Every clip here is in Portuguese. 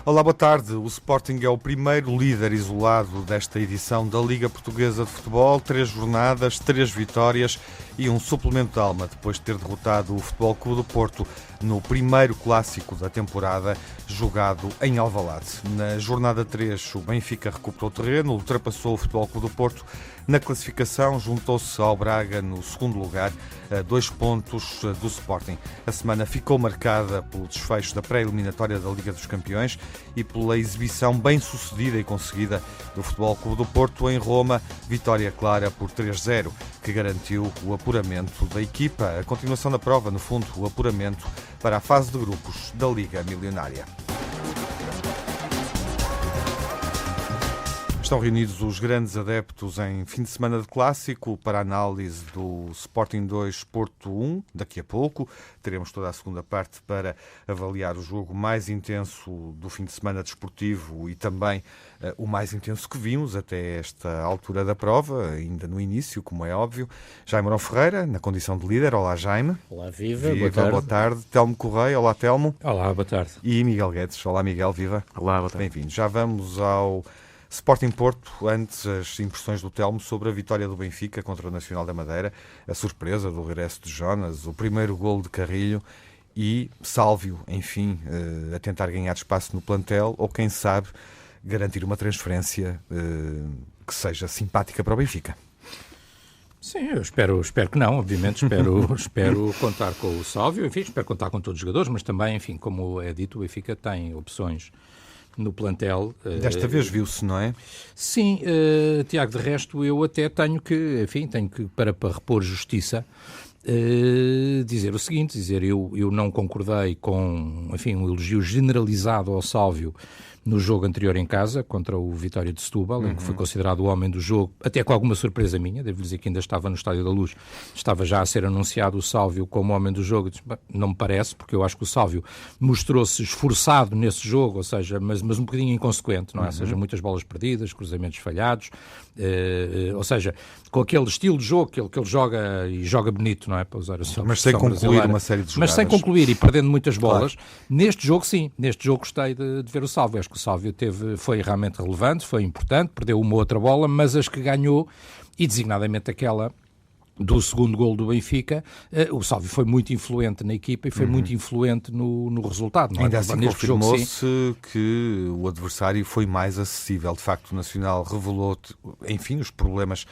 Olá, boa tarde. O Sporting é o primeiro líder isolado desta edição da Liga Portuguesa de Futebol. 3 jornadas, 3 vitórias e um suplemento de alma depois de ter derrotado o Futebol Clube do Porto no primeiro clássico da temporada, jogado em Alvalade. Na jornada 3, o Benfica recuperou terreno, ultrapassou o Futebol Clube do Porto na classificação, juntou-se ao Braga no segundo lugar, a 2 pontos do Sporting. A semana ficou marcada pelo desfecho da pré-eliminatória da Liga dos Campeões e pela exibição bem-sucedida e conseguida do Futebol Clube do Porto em Roma, vitória clara por 3-0, que garantiu o apuramento da equipa. A continuação da prova, no fundo, o apuramento para a fase de grupos da Liga Milionária. Estão reunidos os grandes adeptos em fim de semana de clássico para a análise do Sporting 2 Porto 1. Daqui a pouco teremos toda a segunda parte para avaliar o jogo mais intenso do fim de semana desportivo e também o mais intenso que vimos até esta altura da prova, ainda no início, como é óbvio. Jaime Mourão Ferreira, na condição de líder. Olá, Jaime. Olá, viva. Boa tarde. Boa tarde. Telmo Correia. Olá, Telmo. Olá, boa tarde. E Miguel Guedes. Olá, Miguel. Viva. Olá, boa tarde. Bem-vindos. Já vamos ao Sporting Porto. Antes, as impressões do Telmo sobre a vitória do Benfica contra o Nacional da Madeira, a surpresa do regresso de Jonas, o primeiro golo de Carrilho e Sálvio, enfim, a tentar ganhar espaço no plantel ou, quem sabe, garantir uma transferência que seja simpática para o Benfica. Sim, eu espero que não, obviamente, espero contar com o Sálvio, enfim, espero contar com todos os jogadores, mas também, enfim, como é dito, o Benfica tem opções no plantel. Desta vez viu-se, não é? Sim, Tiago, de resto eu até tenho que para repor justiça, dizer o seguinte, eu não concordei com, enfim, um elogio generalizado ao Sálvio no jogo anterior em casa, contra o Vitória de Setúbal, em que foi considerado o homem do jogo, até com alguma surpresa minha, devo dizer que ainda estava no Estádio da Luz, estava já a ser anunciado o Sálvio como homem do jogo. Não me parece, porque eu acho que o Sálvio mostrou-se esforçado nesse jogo, ou seja, mas um bocadinho inconsequente, não é? Ou seja, muitas bolas perdidas, cruzamentos falhados, ou seja, com aquele estilo de jogo que ele joga e joga bonito, não é? Para usar a sua mas sem concluir brasileira. Uma série de jogadas. Mas sem concluir e perdendo muitas bolas. Claro. Neste jogo, sim. Neste jogo gostei de ver o Sálvio. Acho que o Sálvio foi realmente relevante, foi importante, perdeu uma outra bola, mas as que ganhou, e designadamente aquela do segundo golo do Benfica, o Sálvio foi muito influente na equipa e foi muito influente no resultado. Não é? Ainda assim confirmou-se que o adversário foi mais acessível. De facto, o Nacional revelou, enfim, os problemas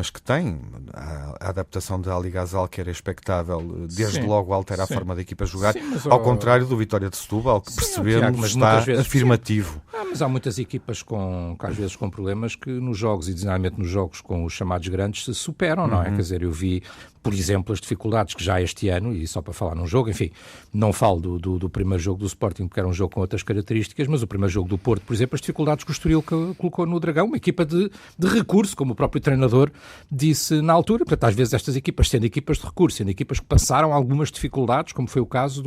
que tem. A adaptação de Ali Ghazal, que era expectável, desde logo altera a forma da equipa a jogar, ao contrário do Vitória de Setúbal, que percebemos está afirmativo. Mas há muitas equipas às vezes com problemas que nos jogos, e designadamente nos jogos com os chamados grandes, se superam, não é? Quer dizer, eu vi, por exemplo, as dificuldades que já este ano, e só para falar num jogo, enfim, não falo do primeiro jogo do Sporting, porque era um jogo com outras características, mas o primeiro jogo do Porto, por exemplo, as dificuldades que o Estoril colocou no Dragão, uma equipa de recurso, como o próprio treinador disse na altura. Portanto, às vezes estas equipas, sendo equipas de recurso, sendo equipas que passaram algumas dificuldades, como foi o caso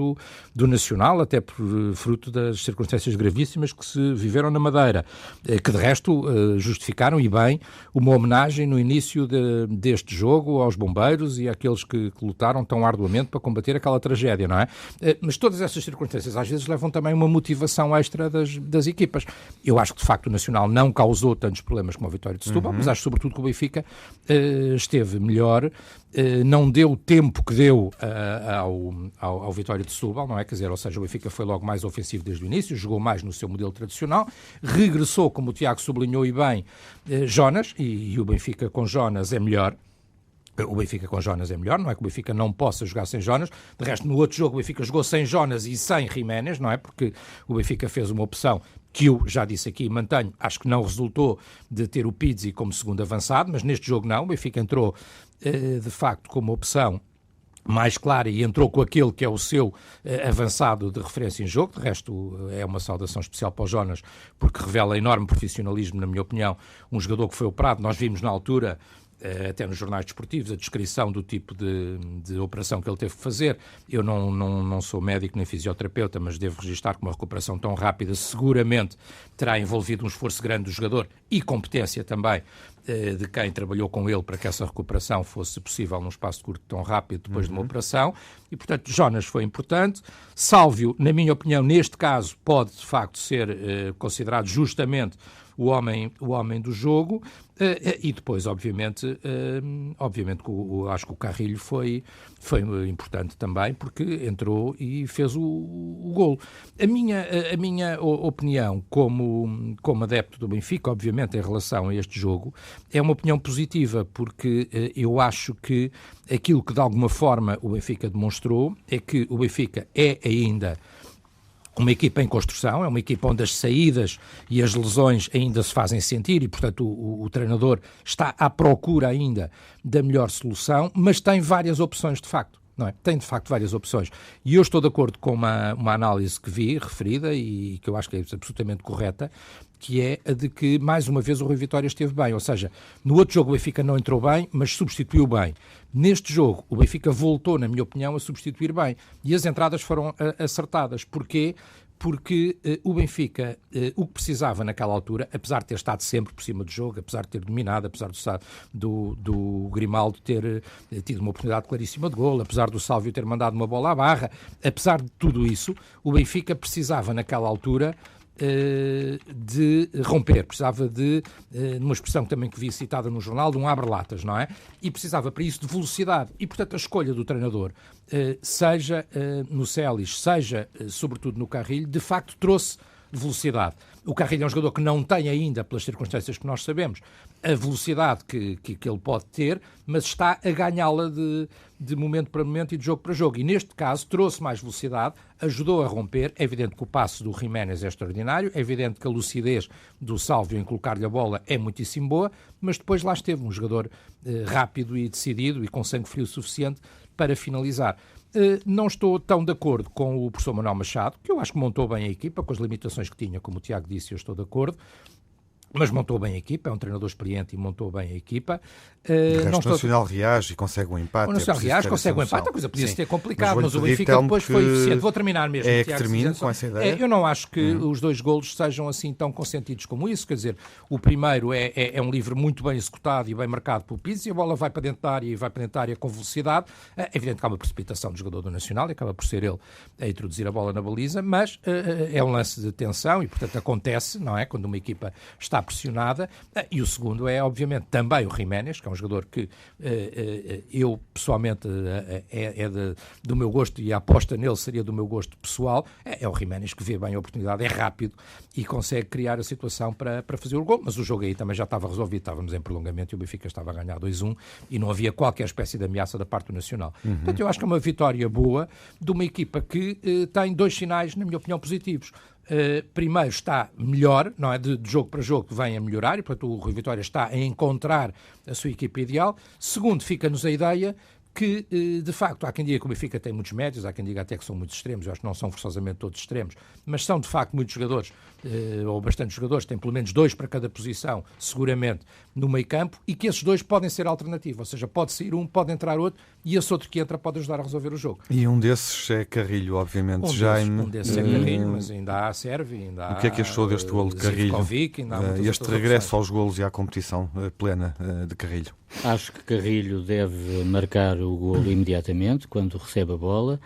do Nacional, até por fruto das circunstâncias gravíssimas que se viveram na Madeira, que de resto justificaram, e bem, uma homenagem no início deste jogo aos bombeiros e àqueles que lutaram tão arduamente para combater aquela tragédia, não é? Mas todas essas circunstâncias às vezes levam também uma motivação extra das equipas. Eu acho que de facto o Nacional não causou tantos problemas como a Vitória de Setúbal, mas acho sobretudo que o Benfica esteve melhor, não deu o tempo que deu ao Vitória de Setúbal, não é? Quer dizer, ou seja, o Benfica foi logo mais ofensivo desde o início, jogou mais no seu modelo tradicional, regressou, como o Tiago sublinhou e bem, Jonas, e o Benfica com Jonas é melhor. O Benfica com Jonas é melhor, não é que o Benfica não possa jogar sem Jonas. De resto, no outro jogo o Benfica jogou sem Jonas e sem Jiménez, não é? Porque o Benfica fez uma opção que eu já disse aqui e mantenho, acho que não resultou, de ter o Pizzi como segundo avançado, mas neste jogo não. O Benfica entrou, de facto, como opção mais clara e entrou com aquele que é o seu avançado de referência em jogo. De resto, é uma saudação especial para o Jonas, porque revela enorme profissionalismo, na minha opinião, um jogador que foi operado. Nós vimos na altura até nos jornais desportivos, a descrição do tipo de operação que ele teve que fazer. Eu não sou médico nem fisioterapeuta, mas devo registrar que uma recuperação tão rápida seguramente terá envolvido um esforço grande do jogador e competência também de quem trabalhou com ele para que essa recuperação fosse possível num espaço curto tão rápido depois de uma operação. E, portanto, Jonas foi importante. Sálvio, na minha opinião, neste caso, pode de facto ser considerado justamente o homem do jogo, e depois, obviamente acho que o Carrilho foi importante também, porque entrou e fez o golo. A minha opinião como adepto do Benfica, obviamente, em relação a este jogo, é uma opinião positiva, porque eu acho que aquilo que de alguma forma o Benfica demonstrou é que o Benfica é ainda uma equipa em construção, é uma equipa onde as saídas e as lesões ainda se fazem sentir e, portanto, o treinador está à procura ainda da melhor solução, mas tem várias opções de facto. Não é? Tem, de facto, várias opções. E eu estou de acordo com uma análise que vi, referida, e que eu acho que é absolutamente correta, que é a de que, mais uma vez, o Rui Vitória esteve bem. Ou seja, no outro jogo o Benfica não entrou bem, mas substituiu bem. Neste jogo, o Benfica voltou, na minha opinião, a substituir bem. E as entradas foram acertadas. Porquê? Porque o Benfica, o que precisava naquela altura, apesar de ter estado sempre por cima do jogo, apesar de ter dominado, apesar do Grimaldo ter tido uma oportunidade claríssima de golo, apesar do Sálvio ter mandado uma bola à barra, apesar de tudo isso, o Benfica precisava naquela altura de romper, precisava de, numa expressão também que vi citada no jornal, de um abre-latas, não é? E precisava para isso de velocidade. E, portanto, a escolha do treinador, seja no Celis, seja, sobretudo, no Carrilho, de facto trouxe velocidade. O Carrilho é um jogador que não tem ainda, pelas circunstâncias que nós sabemos, a velocidade que ele pode ter, mas está a ganhá-la de momento para momento e de jogo para jogo. E neste caso trouxe mais velocidade, ajudou a romper. É evidente que o passe do Jiménez é extraordinário, é evidente que a lucidez do Sálvio em colocar-lhe a bola é muitíssimo boa, mas depois lá esteve um jogador rápido e decidido e com sangue frio suficiente para finalizar. Não estou tão de acordo com o professor Manuel Machado, que eu acho que montou bem a equipa, com as limitações que tinha, como o Tiago disse, eu estou de acordo, mas montou bem a equipa, é um treinador experiente e montou bem a equipa. O resto Nacional reage e consegue um empate. O Nacional reage, consegue um empate, a coisa podia ser complicada, mas o Benfica Telmo, depois foi eficiente. Vou terminar mesmo. É que termino com essa ideia. Eu não acho que os dois golos sejam assim tão consentidos como isso, quer dizer, o primeiro é um livre muito bem executado e bem marcado pelo Pizzi, a bola vai para dentro da área e vai para dentro da área com velocidade. É evidente que há uma precipitação do jogador do Nacional e acaba por ser ele a introduzir a bola na baliza, mas é um lance de tensão e, portanto, acontece, não é? Quando uma equipa está pressionada. E o segundo é, obviamente, também o Jiménez, que é um jogador que eu, pessoalmente, do meu gosto, e a aposta nele seria do meu gosto pessoal. É o Jiménez que vê bem a oportunidade, é rápido e consegue criar a situação para fazer o gol. Mas o jogo aí também já estava resolvido, estávamos em prolongamento e o Benfica estava a ganhar 2-1 e não havia qualquer espécie de ameaça da parte do Nacional. Portanto, eu acho que é uma vitória boa de uma equipa que tem dois sinais, na minha opinião, positivos. Primeiro está melhor, não é? De jogo para jogo vem a melhorar e, portanto, o Rui Vitória está a encontrar a sua equipa ideal. Segundo, fica-nos a ideia que, de facto, há quem diga que o Benfica tem muitos médios, há quem diga até que são muitos extremos, eu acho que não são forçosamente todos extremos, mas são, de facto, muitos jogadores, ou bastantes jogadores, tem pelo menos 2 para cada posição, seguramente, no meio campo, e que esses 2 podem ser alternativos, ou seja, pode sair um, pode entrar outro, e esse outro que entra pode ajudar a resolver o jogo. E um desses é Carrilho, obviamente, Um desses é Carrilho, mas ainda há Sérvio, ainda há... O que é que achou deste golo de Carrilho? Este regresso aos golos e à competição plena de Carrilho? Acho que Carrilho deve marcar o golo imediatamente, quando recebe a bola.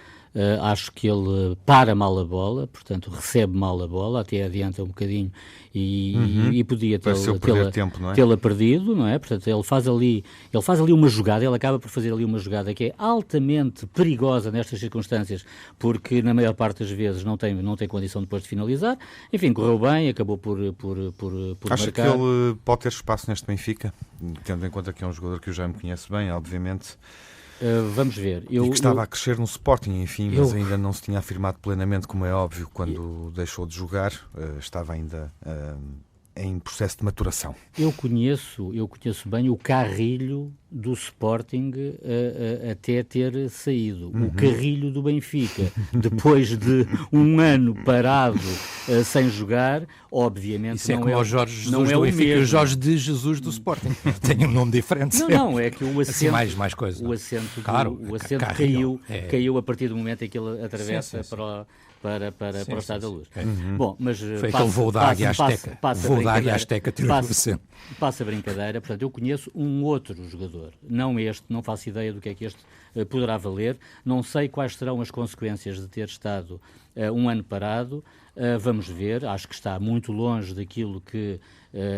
Acho que ele para mal a bola, portanto recebe mal a bola, até adianta um bocadinho e podia tê-la perdido, não é? Portanto, ele faz ali uma jogada, ele acaba por fazer ali uma jogada que é altamente perigosa nestas circunstâncias, porque na maior parte das vezes não tem condição depois de finalizar. Enfim, correu bem, acabou por Acha marcar. Que ele pode ter espaço neste Benfica, tendo em conta que é um jogador que eu já me conheço bem, obviamente. Vamos ver. E que estava a crescer no Sporting, enfim, mas ainda não se tinha afirmado plenamente, como é óbvio, quando deixou de jogar, estava ainda em processo de maturação. Eu conheço bem o Carrilho do Sporting até ter saído. O Carrilho do Benfica, depois de um ano parado sem jogar, obviamente isso é não como é o Jorge Jesus não é do o Benfica e o mesmo. Jorge de Jesus do Sporting. Tem um nome diferente. Não, é que o assento, assim, mais coisas, o assento, claro, o assento caiu a partir do momento em que ele atravessa para o Estado da Luz. Bom, mas foi aquele voo da Águia Azteca. Voo da Águia Azteca tirou o assento. Passa a brincadeira. Portanto, eu conheço um outro jogador, não este, não faço ideia do que é que este poderá valer, não sei quais serão as consequências de ter estado um ano parado. Vamos ver, acho que está muito longe daquilo que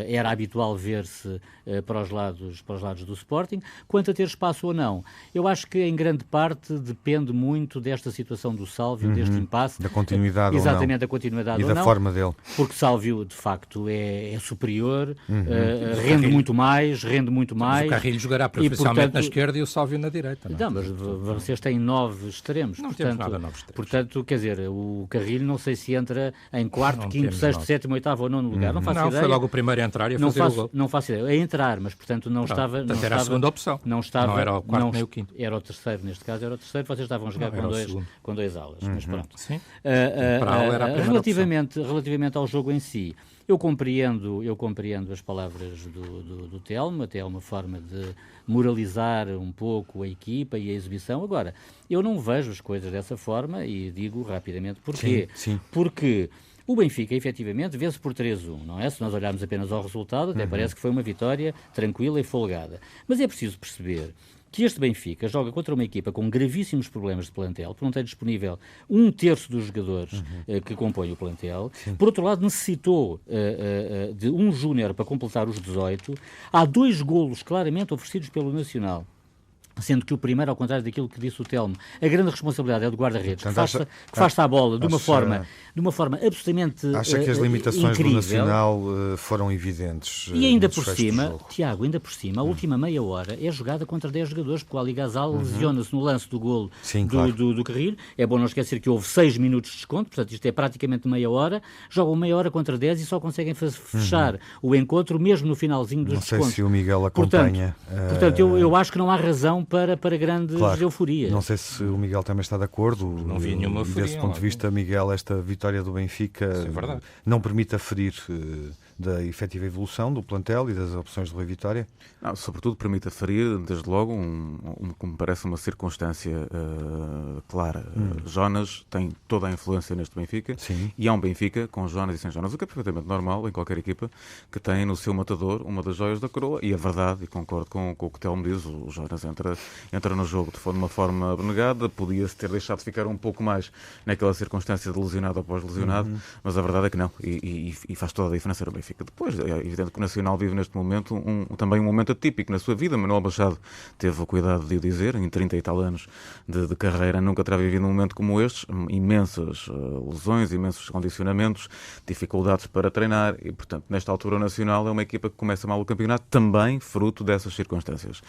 era habitual ver-se para os lados do Sporting. Quanto a ter espaço ou não, eu acho que em grande parte depende muito desta situação do Sálvio, deste impasse. Da continuidade exatamente, ou não. Da continuidade e ou da não, forma dele. porque Sálvio, de facto, é superior, rende muito mais. Mas o Carrilho jogará preferencialmente na esquerda e o Sálvio na direita. Não, mas vocês têm 9 extremos. Não temos nada 9 extremos. Portanto, quer dizer, o Carrilho não sei se entra em quarto, quinto, sexto, sétimo, oitavo ou nono lugar. Não faço ideia. Foi logo o primeiro a entrar e a fazer o gol. Não faço ideia. A entrar, mas portanto não estava... Portanto, era a segunda opção. Não era o quarto nem o quinto. Era o terceiro, neste caso era o terceiro. Vocês estavam a jogar com dois alas. Mas pronto. Sim. Para a ala era a primeira relativamente ao jogo em si, eu compreendo as palavras do Telmo, até é uma forma de moralizar um pouco a equipa e a exibição. Agora, eu não vejo as coisas dessa forma e digo rapidamente porquê. Sim. Porque o Benfica, efetivamente, vence por 3-1, não é? Se nós olharmos apenas ao resultado, até parece que foi uma vitória tranquila e folgada. Mas é preciso perceber que este Benfica joga contra uma equipa com gravíssimos problemas de plantel, porque não tem disponível 1/3 dos jogadores que compõem o plantel. Sim. Por outro lado, necessitou de um júnior para completar os 18. Há 2 golos claramente oferecidos pelo Nacional, sendo que o primeiro, ao contrário daquilo que disse o Telmo, a grande responsabilidade é do guarda-redes, que faz-se à bola de uma forma absolutamente acha que as limitações incrível. do Nacional foram evidentes. E ainda por cima, Tiago, a última meia hora é jogada contra 10 jogadores, porque o Ali Ghazal lesiona-se no lance do golo do Carrilho. É bom não esquecer que houve 6 minutos de desconto, portanto isto é praticamente meia hora. Jogam meia hora contra 10 e só conseguem fechar o encontro mesmo no finalzinho dos descontos. Não sei se o Miguel acompanha. Portanto eu acho que não há razão para grandes euforias. Não sei se o Miguel também está de acordo. Não vi nenhuma euforia. Desse ponto de vista, Miguel, esta vitória do Benfica não permite aferir da efetiva evolução do plantel e das opções de Rui Vitória? Não, sobretudo permite aferir, desde logo, como me parece uma circunstância clara. Jonas tem toda a influência neste Benfica. Sim. E há um Benfica com Jonas e sem Jonas, o que é perfeitamente normal em qualquer equipa que tem no seu matador uma das joias da coroa. E a verdade, e concordo com o que o Telmo diz, o Jonas entra no jogo de uma forma abnegada, podia-se ter deixado de ficar um pouco mais naquela circunstância de lesionado após lesionado, mas a verdade é que não, e faz toda a diferença no Benfica. Depois, é evidente que o Nacional vive neste momento também um momento atípico na sua vida. Manuel Machado teve o cuidado de o dizer, em 30 e tal anos de carreira, nunca terá vivido um momento como este, imensas lesões, imensos condicionamentos, dificuldades para treinar, e portanto, nesta altura o Nacional é uma equipa que começa mal o campeonato, também fruto dessas circunstâncias.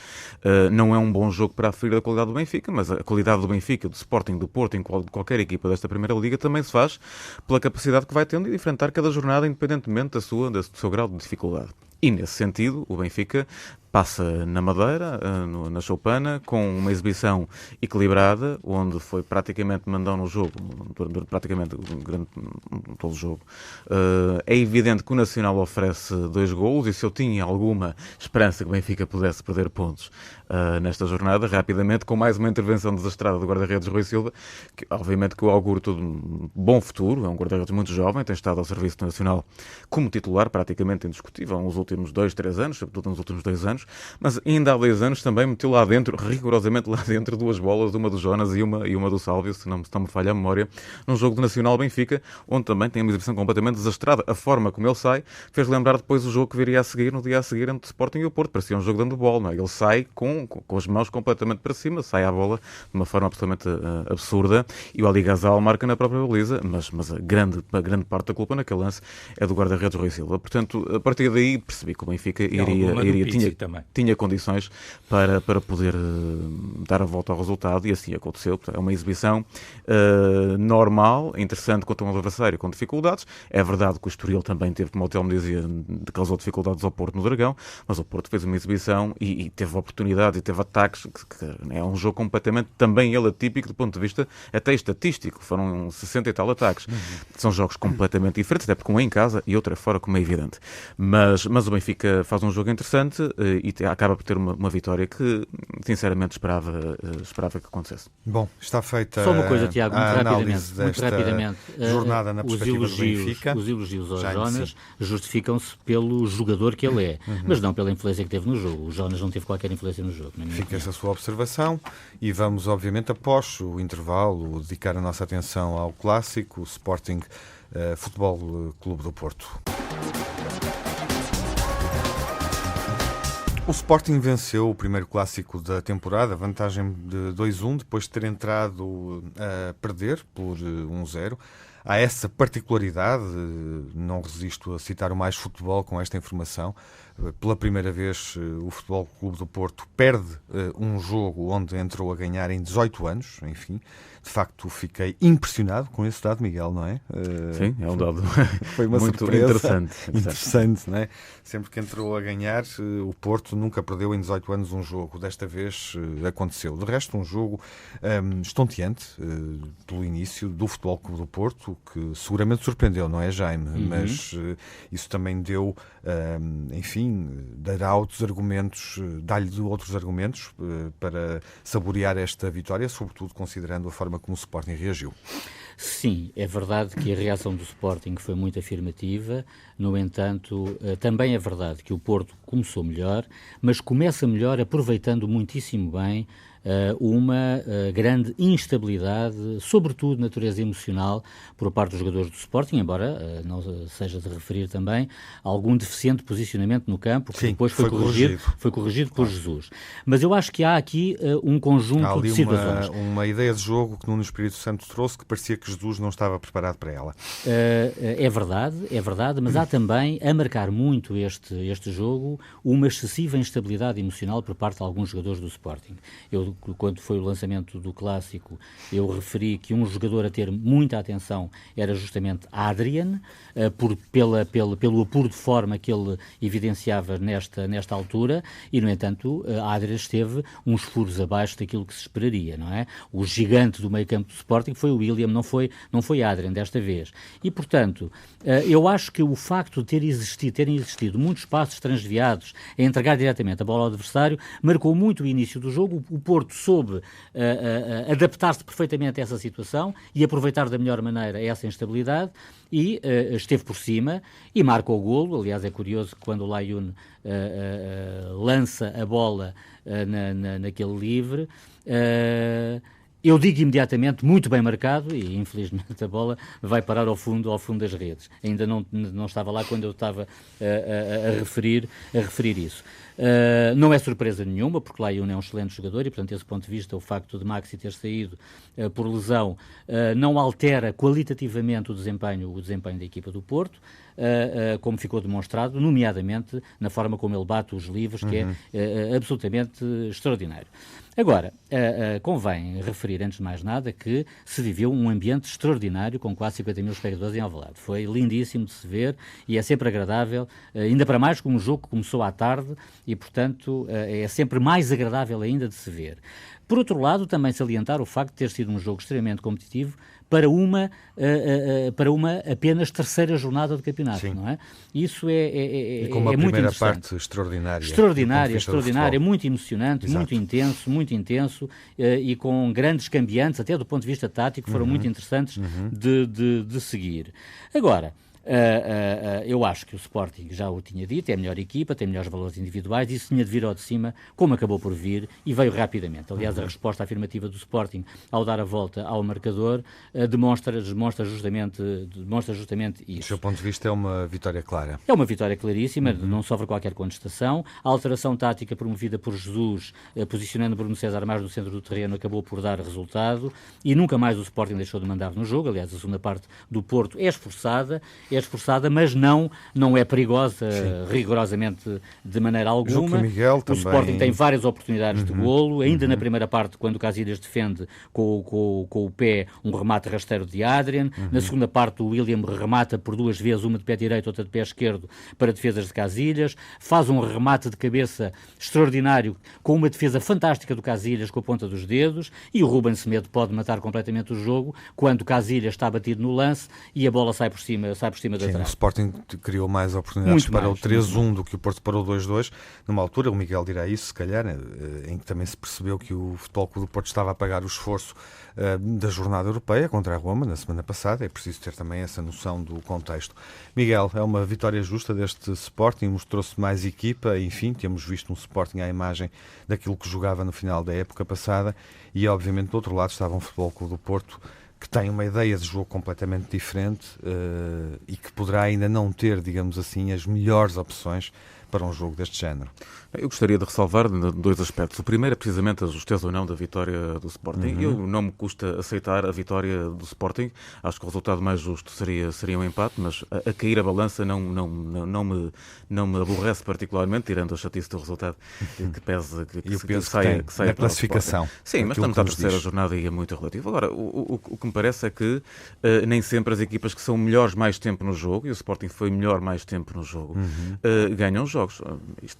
Não é um bom jogo para aferir a qualidade do Benfica, mas a qualidade do Benfica, do Sporting, do Porto, em qualquer equipa desta Primeira Liga, também se faz pela capacidade que vai tendo de enfrentar cada jornada, independentemente do seu grau de dificuldade. E, nesse sentido, o Benfica passa na Madeira, na Choupana, com uma exibição equilibrada, onde foi praticamente mandão no jogo, durante praticamente todo o jogo. É evidente que o Nacional oferece 2 golos, e se eu tinha alguma esperança que o Benfica pudesse perder pontos nesta jornada, rapidamente, com mais uma intervenção desastrada do guarda-redes Rui Silva, que obviamente que eu auguro todo um bom futuro, é um guarda-redes muito jovem, tem estado ao serviço do Nacional como titular, praticamente indiscutível, nos últimos 2-3 anos, sobretudo nos últimos 2 anos, mas ainda há 2 anos também meteu lá dentro, rigorosamente lá dentro, 2 bolas, uma do Jonas e uma do Sálvio, se não me falha a memória, num jogo do Nacional Benfica, onde também tem uma exibição completamente desastrada. A forma como ele sai fez lembrar depois o jogo que viria a seguir, no dia a seguir, entre o Sporting e o Porto. Parecia um jogo dando bola, não é? Ele sai com as mãos completamente para cima, sai à bola de uma forma absolutamente absurda, e o Ali Ghazal marca na própria baliza, mas a grande parte da culpa naquele lance é do guarda-redes Rui Silva. Portanto, a partir daí percebi que o Benfica iria também. Tinha condições para poder dar a volta ao resultado e assim aconteceu. É uma exibição normal, interessante contra um adversário com dificuldades. É verdade que o Estoril também teve, como o Telmo dizia, causou dificuldades ao Porto no Dragão, mas o Porto fez uma exibição e teve oportunidades e teve ataques, que é um jogo completamente, também ele atípico do ponto de vista até estatístico. Foram 60 e tal ataques. São jogos completamente diferentes, até porque um é em casa e outro é fora, como é evidente. Mas o Benfica faz um jogo interessante e acaba por ter uma vitória que, sinceramente, esperava que acontecesse. Bom, está feita só uma coisa, Tiago, muito rapidamente. Jornada na perspectiva do Benfica. Os elogios ao Jaime, Jonas sim. justificam-se pelo jogador que ele é, mas não pela influência que teve no jogo. O Jonas não teve qualquer influência no jogo. Fica essa sua observação e vamos, obviamente, após o intervalo, dedicar a nossa atenção ao clássico, o Sporting Futebol Clube do Porto. O Sporting venceu o primeiro clássico da temporada, vantagem de 2-1, depois de ter entrado a perder por 1-0. Há essa particularidade, não resisto a citar o Mais Futebol com esta informação. Pela primeira vez, o Futebol Clube do Porto perde um jogo onde entrou a ganhar em 18 anos, enfim. De facto, fiquei impressionado com esse dado, Miguel, não é? Sim, é um dado foi uma muito surpresa interessante, não é? Sempre que entrou a ganhar, o Porto nunca perdeu em 18 anos um jogo. Desta vez aconteceu. De resto, um jogo estonteante pelo início do Futebol Clube do Porto, que seguramente surpreendeu, não é, Jaime? Mas isso também deu, enfim, dará outros argumentos, dá-lhe outros argumentos para saborear esta vitória, sobretudo considerando a forma como o Sporting reagiu. Sim, é verdade que a reação do Sporting foi muito afirmativa. No entanto, também é verdade que o Porto começou melhor, mas começa melhor aproveitando muitíssimo bem uma grande instabilidade, sobretudo de natureza emocional, por parte dos jogadores do Sporting, embora não seja de referir também algum deficiente posicionamento no campo, que depois foi corrigido por Jesus. Mas eu acho que há aqui um conjunto de situações. Uma ideia de jogo que Nuno Espírito Santo trouxe que parecia que Jesus não estava preparado para ela. É verdade, mas há também, a marcar muito este jogo, uma excessiva instabilidade emocional por parte de alguns jogadores do Sporting. Quando foi o lançamento do Clássico, eu referi que um jogador a ter muita atenção era justamente Adrian, pelo apuro de forma que ele evidenciava nesta altura, e, no entanto, Adrian esteve uns furos abaixo daquilo que se esperaria, não é? O gigante do meio-campo do Sporting foi o William, não foi Adrian desta vez. E, portanto, eu acho que o facto de terem existido muitos passos transviados a entregar diretamente a bola ao adversário marcou muito o início do jogo. O Porto soube adaptar-se perfeitamente a essa situação e aproveitar da melhor maneira essa instabilidade e esteve por cima e marca o golo. Aliás, é curioso que quando o Layun lança a bola naquele livre, eu digo imediatamente, muito bem marcado, e infelizmente a bola vai parar ao fundo das redes. Ainda não estava lá quando eu estava a referir isso. Não é surpresa nenhuma, porque Layun é um excelente jogador e, portanto, desse ponto de vista, o facto de Maxi ter saído por lesão não altera qualitativamente o desempenho da equipa do Porto, como ficou demonstrado, nomeadamente na forma como ele bate os livros, que é absolutamente extraordinário. Agora, convém referir, antes de mais nada, que se viveu um ambiente extraordinário com quase 50 mil espectadores em Alvalade. Foi lindíssimo de se ver e é sempre agradável, ainda para mais com um jogo que começou à tarde e, portanto, é sempre mais agradável ainda de se ver. Por outro lado, também salientar o facto de ter sido um jogo extremamente competitivo para uma apenas terceira jornada do campeonato, Sim. Não é? Isso é com uma muito primeira interessante. parte extraordinária, muito emocionante, Exato. muito intenso e com grandes cambiantes, até do ponto de vista tático, foram muito interessantes de seguir. Agora, eu acho que o Sporting, já o tinha dito, é a melhor equipa, tem melhores valores individuais, isso tinha de vir ao de cima, como acabou por vir, e veio rapidamente. Aliás, a resposta afirmativa do Sporting ao dar a volta ao marcador demonstra justamente isso. Do seu ponto de vista, é uma vitória clara. É uma vitória claríssima, não sofre qualquer contestação. A alteração tática promovida por Jesus, posicionando Bruno César mais no centro do terreno, acabou por dar resultado, e nunca mais o Sporting deixou de mandar no jogo. Aliás, a segunda parte do Porto é esforçada, é esforçada, mas não é perigosa rigorosamente de maneira alguma. O Sporting tem várias oportunidades de golo, ainda na primeira parte, quando o Casillas defende com o pé um remate rasteiro de Adrian. Na segunda parte, o William remata por duas vezes, uma de pé direito, outra de pé esquerdo, para defesas de Casillas. Faz um remate de cabeça extraordinário, com uma defesa fantástica do Casillas com a ponta dos dedos, e o Ruben Semedo pode matar completamente o jogo quando o Casillas está batido no lance e a bola sai por cima da trave. O Sporting criou mais oportunidades para o 3-1 do que o Porto para o 2-2. Numa altura, o Miguel dirá isso, se calhar, em que também se percebeu que o Futebol Clube do Porto estava a pagar o esforço da jornada europeia contra a Roma na semana passada. É preciso ter também essa noção do contexto. Miguel, é uma vitória justa deste Sporting, mostrou-se mais equipa, enfim, temos visto um Sporting à imagem daquilo que jogava no final da época passada e, obviamente, do outro lado estava um Futebol Clube do Porto que tem uma ideia de jogo completamente diferente e que poderá ainda não ter, digamos assim, as melhores opções para um jogo deste género. Eu gostaria de ressalvar dois aspectos. O primeiro é precisamente a justeza ou não da vitória do Sporting. Eu não me custa aceitar a vitória do Sporting. Acho que o resultado mais justo seria um empate, mas a cair a balança não me aborrece particularmente, tirando a chatice do resultado que pesa que saia na classificação. Sim, mas estamos à terceira jornada e é muito relativo. Agora, o que me parece é que nem sempre as equipas que são melhores mais tempo no jogo, e o Sporting foi melhor mais tempo no jogo, ganham jogos.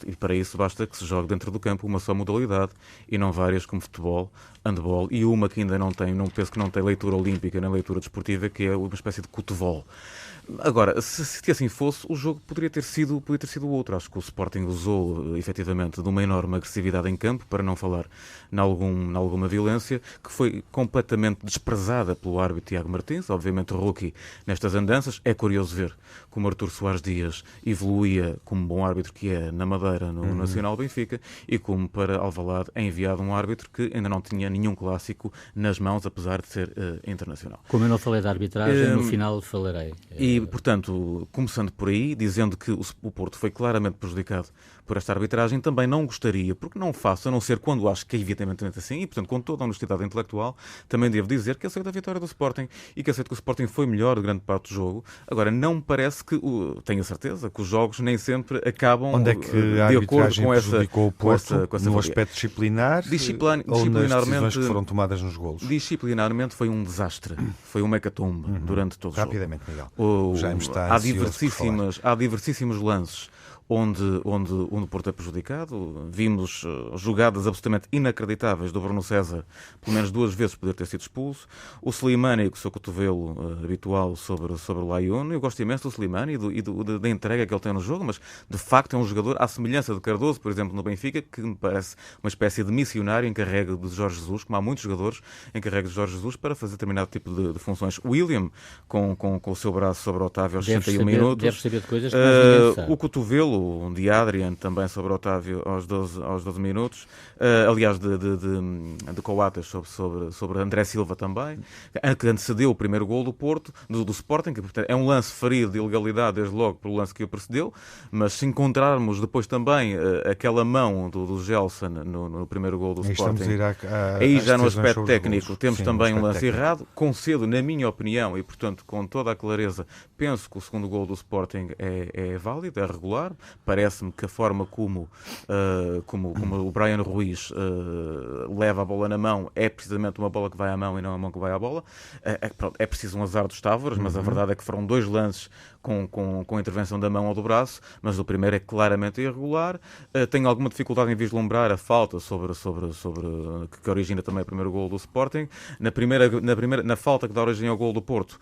E para isso basta que se jogue dentro do campo uma só modalidade e não várias como futebol, handball e uma que ainda não penso que não tem leitura olímpica nem leitura desportiva, que é uma espécie de futebol. Agora, se assim fosse, o jogo poderia ter sido outro. Acho que o Sporting usou, efetivamente, de uma enorme agressividade em campo, para não falar em alguma violência, que foi completamente desprezada pelo árbitro Tiago Martins, obviamente rookie nestas andanças. É curioso ver como Artur Soares Dias evoluía como bom árbitro que é na Madeira, no Nacional Benfica, e como para Alvalade é enviado um árbitro que ainda não tinha nenhum clássico nas mãos, apesar de ser internacional. Como eu não falei da arbitragem, no final falarei. E, portanto, começando por aí, dizendo que o Porto foi claramente prejudicado por esta arbitragem, também não gostaria, porque não faço, a não ser quando acho que é evidentemente assim, e, portanto, com toda a honestidade intelectual, também devo dizer que aceito a vitória do Sporting e que aceito que o Sporting foi melhor de grande parte do jogo. Agora, não me parece que, tenho a certeza, que os jogos nem sempre acabam Onde é que a de acordo com prejudicou o Porto, com essa no aspecto disciplinar ou nas decisões que foram tomadas nos golos? Disciplinarmente foi um desastre, foi uma hecatombe durante todo o jogo. Rapidamente, Miguel. Há diversíssimos lances onde o Porto é prejudicado. Vimos jogadas absolutamente inacreditáveis do Bruno César, pelo menos duas vezes poder ter sido expulso. O Slimani, com o seu cotovelo habitual sobre o Laione. Eu gosto imenso do Slimani e da entrega que ele tem no jogo, mas de facto é um jogador, à semelhança de Cardoso, por exemplo, no Benfica, que me parece uma espécie de missionário encarregue de Jorge Jesus, como há muitos jogadores encarregues de Jorge Jesus para fazer determinado tipo de funções. William, com o seu braço sobre Otávio aos 61 minutos. Deve saber de coisas que mais ninguém sabe. O cotovelo de Adrian também sobre Otávio aos 12 minutos, aliás de Coates sobre André Silva também, que antecedeu o primeiro gol do Porto, do Sporting, que portanto, é um lance ferido de ilegalidade desde logo pelo lance que o precedeu, mas se encontrarmos depois também aquela mão do Gelson no primeiro gol do Sporting, aí já no aspecto técnico temos também um lance errado. Concedo, na minha opinião, e portanto com toda a clareza, penso que o segundo gol do Sporting é válido, é regular. Parece-me que a forma como o Brian Ruiz leva a bola na mão é precisamente uma bola que vai à mão e não a mão que vai à bola. É preciso um azar dos Távoras, mas a verdade é que foram dois lances com a intervenção da mão ou do braço, mas o primeiro é claramente irregular. Tenho alguma dificuldade em vislumbrar a falta que origina também o primeiro gol do Sporting. Na falta que dá origem ao gol do Porto,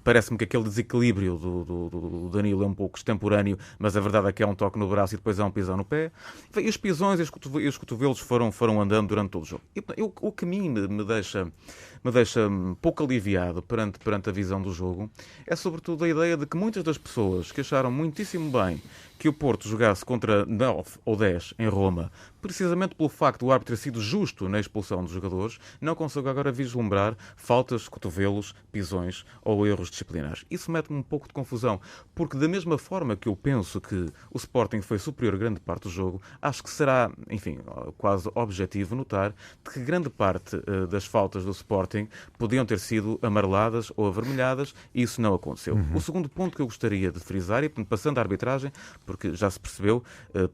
parece-me que aquele desequilíbrio do Danilo é um pouco extemporâneo, mas a verdade é que é um toque no braço e depois é um pisão no pé. E os pisões e os cotovelos foram andando durante todo o jogo. O que a mim me deixa pouco aliviado perante a visão do jogo é sobretudo a ideia de que muitas das pessoas que acharam muitíssimo bem que o Porto jogasse contra 9 ou 10 em Roma, precisamente pelo facto do árbitro ter sido justo na expulsão dos jogadores, não consigo agora vislumbrar faltas, cotovelos, pisões ou erros disciplinares. Isso mete-me um pouco de confusão, porque da mesma forma que eu penso que o Sporting foi superior a grande parte do jogo, acho que será, enfim, quase objetivo notar que grande parte das faltas do Sporting Sporting podiam ter sido amareladas ou avermelhadas, e isso não aconteceu. O segundo ponto que eu gostaria de frisar, e passando à arbitragem, porque já se percebeu,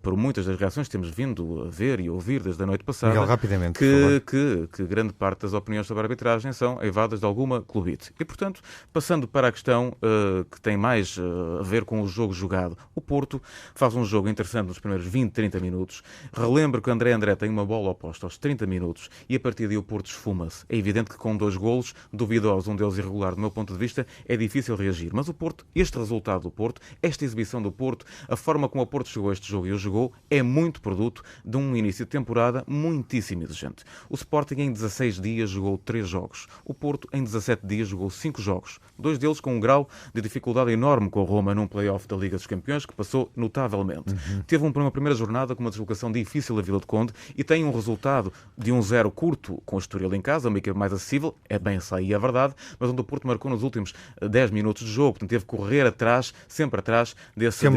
por muitas das reações que temos vindo a ver e ouvir desde a noite passada, Miguel, rapidamente, que grande parte das opiniões sobre a arbitragem são eivadas de alguma clubite. E, portanto, passando para a questão que tem mais a ver com o jogo jogado, o Porto faz um jogo interessante nos primeiros 20, 30 minutos. Relembro que André tem uma bola oposta aos 30 minutos e a partir daí o Porto esfuma-se. É evidente que com 2 golos duvidosos, um deles irregular do meu ponto de vista, é difícil reagir. Mas o Porto, este resultado do Porto, esta exibição do Porto, a forma como o Porto chegou a este jogo e o jogou, é muito produto de um início de temporada muitíssimo exigente. O Sporting em 16 dias jogou 3 jogos. O Porto em 17 dias jogou 5 jogos. 2 deles com um grau de dificuldade enorme com a Roma num play-off da Liga dos Campeões, que passou notavelmente. Teve uma primeira jornada com uma deslocação difícil a Vila de Conde e tem um resultado de 1-0 curto com o Estoril em casa, uma equipe mais acessível, é bem essa aí a verdade, mas onde o Porto marcou nos últimos 10 minutos de jogo, portanto teve que correr atrás, sempre atrás desse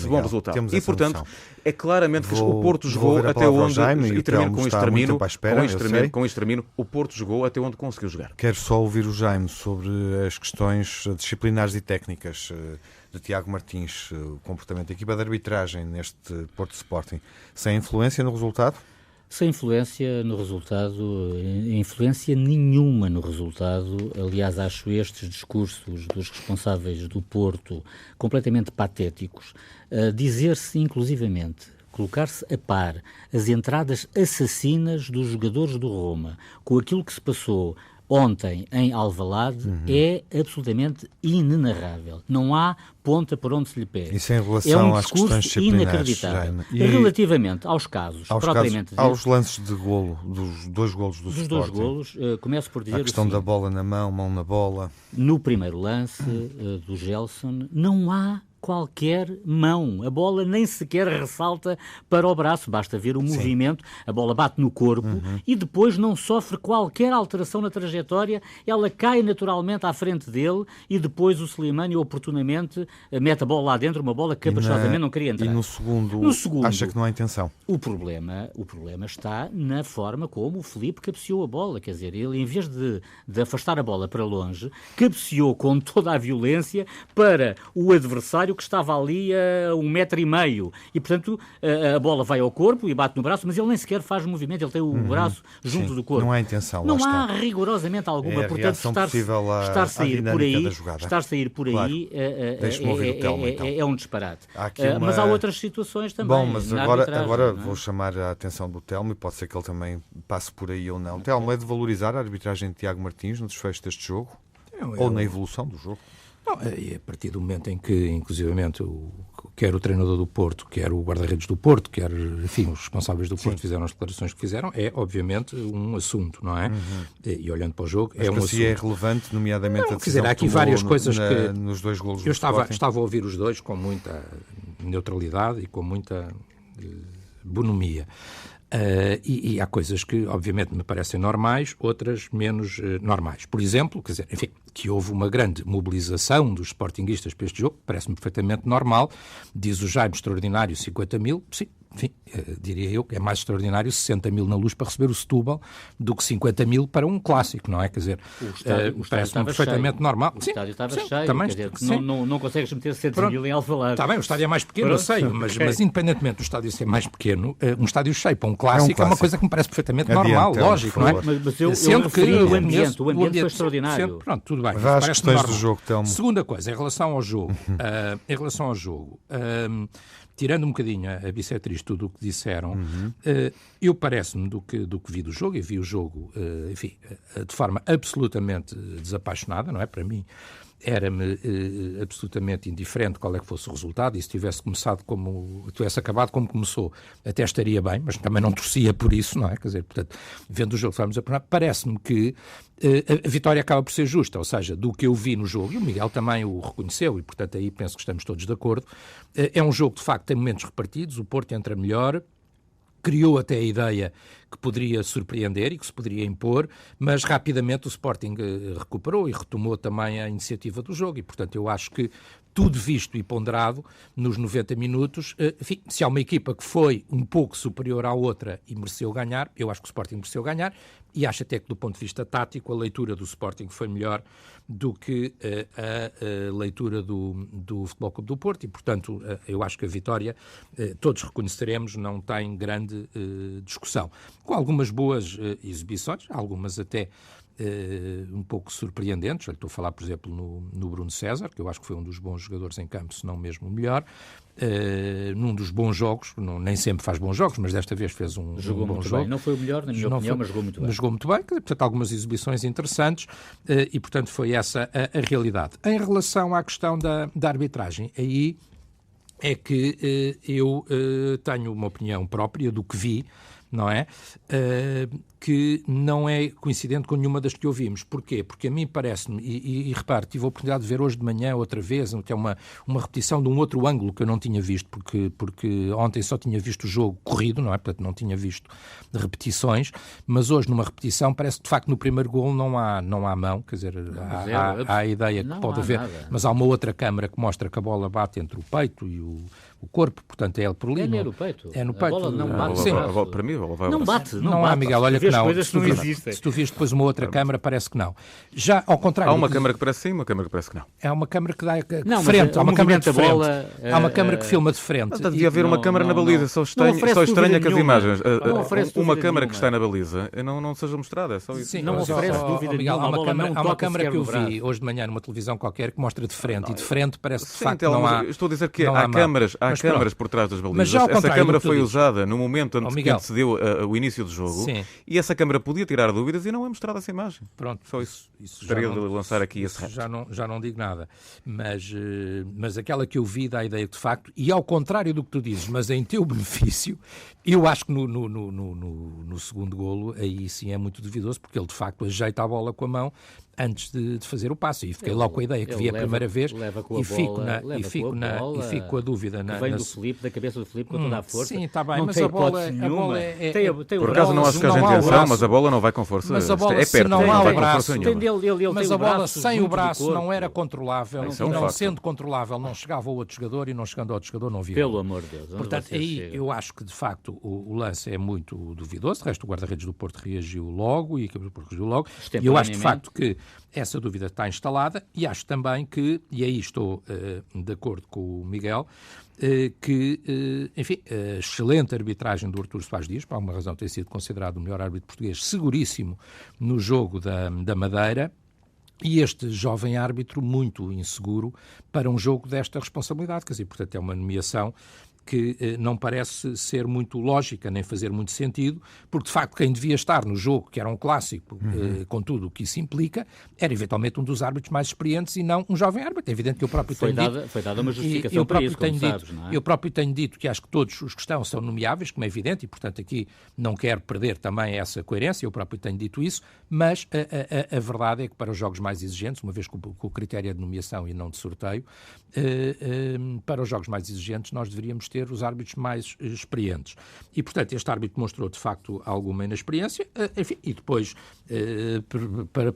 bom resultado. E portanto, é claramente que o Porto jogou até onde, e termino com isto termino, o Porto jogou até onde conseguiu jogar. Quero só ouvir o Jaime sobre as questões disciplinares e técnicas de Tiago Martins, o comportamento da equipa de arbitragem neste Porto Sporting, sem influência no resultado? Sem influência no resultado, influência nenhuma no resultado. Aliás, acho estes discursos dos responsáveis do Porto completamente patéticos. Dizer-se, inclusivamente, colocar-se a par as entradas assassinas dos jogadores do Roma com aquilo que se passou ontem em Alvalade é absolutamente inenarrável. Não há ponta por onde se lhe pega. Isso em relação às questões disciplinares, inacreditável. Relativamente aos casos, propriamente ditos, aos lances de golo, dos 2 golos do Sporting. Dos 2 golos, começo por dizer a questão da bola na mão na bola. No primeiro lance do Gelson, não há qualquer mão. A bola nem sequer ressalta para o braço. Basta ver o movimento. A bola bate no corpo e depois não sofre qualquer alteração na trajetória. Ela cai naturalmente à frente dele e depois o Slimani oportunamente mete a bola lá dentro, uma bola que caprichosamente não queria entrar. E no segundo, acha que não há intenção? O problema está na forma como o Filipe cabeceou a bola. Quer dizer, ele, em vez de afastar a bola para longe, cabeceou com toda a violência para o adversário que estava ali a 1,5 metro e, portanto, a bola vai ao corpo e bate no braço, mas ele nem sequer faz movimento, ele tem o braço junto do corpo. Não há intenção, não há rigorosamente alguma, portanto, estar a sair por aí é um disparate. Mas há outras situações também. Bom, mas agora vou chamar a atenção do Telmo e pode ser que ele também passe por aí ou não. Telmo, é de valorizar a arbitragem de Tiago Martins no desfecho deste jogo? Ou na evolução do jogo? Não, e a partir do momento em que, inclusivamente, quer o treinador do Porto, quer o guarda-redes do Porto, quer, enfim, os responsáveis do Porto fizeram as declarações que fizeram, é, obviamente, um assunto, não é? E olhando para o jogo, mas é um assunto. É relevante, nomeadamente, a decisão há aqui várias coisas nos 2 golos do Sporting. Eu estava a ouvir os dois com muita neutralidade e com muita bonomia. E há coisas que, obviamente, me parecem normais, outras menos normais. Por exemplo, quer dizer, enfim, que houve uma grande mobilização dos sportinguistas para este jogo, parece-me perfeitamente normal. Diz o Jaime, extraordinário, 50 mil, sim. Enfim, diria eu que é mais extraordinário 60 mil na Luz para receber o Setúbal do que 50 mil para um clássico, não é? Quer dizer, parece-me perfeitamente normal. O estádio estava cheio, também, quer dizer, não consegues meter 100 mil em Alvalade. Está bem, o estádio é mais pequeno, eu sei, mas independentemente do estádio ser mais pequeno, um estádio cheio para um clássico é uma coisa que me parece perfeitamente normal, lógico, não é? Mas eu referi o ambiente foi extraordinário. Pronto, tudo bem. As questões do jogo, Telmo. Segunda coisa, em relação ao jogo, tirando um bocadinho a bissetriz tudo o que disseram, eu parece-me do que vi do jogo, e vi o jogo, enfim, de forma absolutamente desapaixonada, não é? Para mim, era-me absolutamente indiferente qual é que fosse o resultado, e se tivesse acabado como começou, até estaria bem, mas também não torcia por isso, não é? Quer dizer, portanto, vendo o jogo, parece-me que a vitória acaba por ser justa, ou seja, do que eu vi no jogo, e o Miguel também o reconheceu, e portanto aí penso que estamos todos de acordo, é um jogo que de facto tem momentos repartidos, o Porto entra melhor, criou até a ideia que poderia surpreender e que se poderia impor, mas rapidamente o Sporting recuperou e retomou também a iniciativa do jogo, e portanto eu acho que tudo visto e ponderado nos 90 minutos. Enfim, se há uma equipa que foi um pouco superior à outra e mereceu ganhar, eu acho que o Sporting mereceu ganhar, e acho até que do ponto de vista tático a leitura do Sporting foi melhor do que a leitura do Futebol Clube do Porto, e portanto eu acho que a vitória, todos reconheceremos, não tem grande discussão. Com algumas boas exibições, algumas até um pouco surpreendentes. Estou a falar, por exemplo, no Bruno César, que eu acho que foi um dos bons jogadores em campo, se não mesmo o melhor. Num dos bons jogos, nem sempre faz bons jogos, mas desta vez fez um bom jogo. Bem. Não foi o melhor, na minha opinião, mas jogou muito bem. Mas jogou muito bem, portanto, algumas exibições interessantes, e, portanto, foi essa a realidade. Em relação à questão da arbitragem, aí é que eu tenho uma opinião própria do que vi, não é? Que não é coincidente com nenhuma das que ouvimos. Porquê? Porque a mim parece-me, e repare, tive a oportunidade de ver hoje de manhã outra vez, até uma repetição de um outro ângulo que eu não tinha visto, porque ontem só tinha visto o jogo corrido, não é? Portanto, não tinha visto repetições, mas hoje numa repetição parece que de facto no primeiro golo não há mão, quer dizer, há a ideia que pode haver, nada. Mas há uma outra câmara que mostra que a bola bate entre o peito e o corpo, portanto é por ali. É no peito. É no peito. A bola não bate. Sim. Para mim, a bola vai não bate. Não há, Miguel, olha que não. Coisas que não existem. Se tu viste depois uma outra câmara, parece que não. Já ao contrário. Há uma câmara que parece sim, uma câmara que parece que não. É uma câmara que dá não, frente, há uma câmara de frente. Bola, há uma câmara que filma de frente. Não, devia haver uma câmara na baliza, só estranha que as imagens. Uma câmara que está na baliza não seja mostrada, é só isso. Sim, não oferece dúvida nenhuma. Há uma câmara que eu vi hoje de manhã numa televisão qualquer que mostra de frente, e de frente parece que de facto não há. Estou a dizer que há câmaras por trás das balizas. Essa câmara foi usada no momento em que antecedeu o início do jogo. Sim. E essa câmara podia tirar dúvidas e não é mostrada essa imagem. Pronto. Só isso. Gostaria de lançar aqui esse reto. Já não digo nada. Mas aquela que eu vi dá a ideia que, de facto, e ao contrário do que tu dizes, mas em teu benefício, eu acho que no segundo golo aí sim é muito duvidoso, porque ele de facto ajeita a bola com a mão antes de fazer o passe, e fiquei logo com a ideia que vi a primeira vez e fico com a dúvida vem do Filipe, da cabeça do Filipe com toda a força. Sim, está bem, não mas a bola é por acaso não acho que haja intenção, mas a bola não vai com força. Mas a bola, é perto, não há não vai o braço, com força nenhuma. Mas a bola sem o braço não era controlável, não sendo controlável não chegava ao outro jogador, e não chegando ao outro jogador não havia. Pelo amor de Deus. Portanto, aí eu acho que de facto o lance é muito duvidoso. De resto, o guarda-redes do Porto reagiu logo, e eu acho de facto que essa dúvida está instalada, e acho também que, e aí estou de acordo com o Miguel, que, enfim, a excelente arbitragem do Artur Soares Dias, por alguma razão tem sido considerado o melhor árbitro português, seguríssimo no jogo da Madeira, e este jovem árbitro muito inseguro para um jogo desta responsabilidade, quer dizer, portanto é uma nomeação que não parece ser muito lógica, nem fazer muito sentido, porque de facto quem devia estar no jogo, que era um clássico, com tudo o que isso implica, era eventualmente um dos árbitros mais experientes e não um jovem árbitro. É evidente que eu próprio tenho dito... Foi dada uma justificação para isso, como sabes, não é? Eu próprio tenho dito que acho que todos os que estão são nomeáveis, como é evidente, e portanto aqui não quero perder também essa coerência, eu próprio tenho dito isso, mas a verdade é que para os jogos mais exigentes, uma vez que o critério é de nomeação e não de sorteio, para os jogos mais exigentes nós deveríamos ter os árbitros mais experientes. E, portanto, este árbitro mostrou, de facto, alguma inexperiência, enfim, e depois,